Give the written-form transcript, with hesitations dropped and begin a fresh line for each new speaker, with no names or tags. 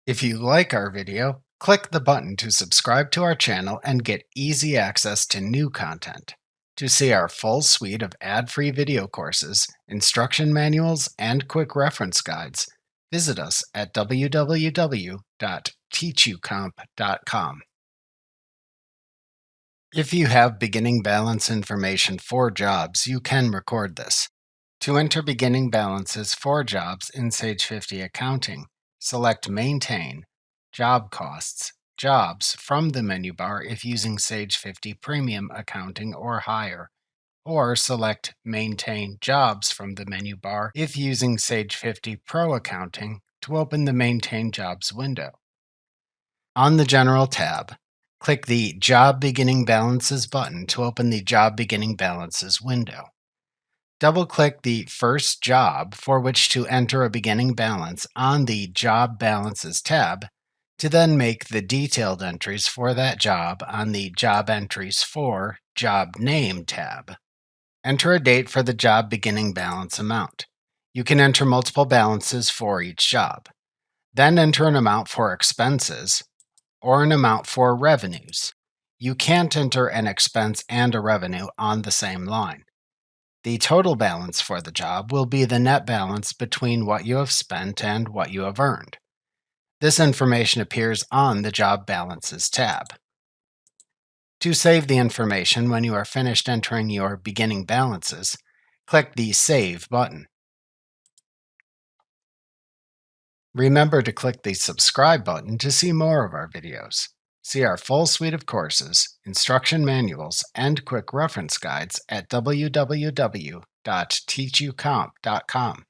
If you like our video, click the button to subscribe to our channel and get easy access to new content. To see our full suite of ad-free video courses, instruction manuals, and quick reference guides, visit us at www.teachucomp.com. If you have beginning balance information for jobs, you can record this. To enter beginning balances for jobs in Sage 50 Accounting, select Maintain, Job Costs, Jobs from the menu bar if using Sage 50 Premium Accounting or higher, or select Maintain Jobs from the menu bar if using Sage 50 Pro Accounting to open the Maintain Jobs window. On the General tab, click the Job Beginning Balances button to open the Job Beginning Balances window. Double-click the first job for which to enter a beginning balance on the Job Balances tab to then make the detailed entries for that job on the Job Entries for Job Name tab. Enter a date for the job beginning balance amount. You can enter multiple balances for each job. Then enter an amount for expenses or an amount for revenues. You can't enter an expense and a revenue on the same line. The total balance for the job will be the net balance between what you have spent and what you have earned. This information appears on the Job Balances tab. To save the information when you are finished entering your beginning balances, click the Save button. Remember to click the subscribe button to see more of our videos. See our full suite of courses, instruction manuals, and quick reference guides at www.teachucomp.com.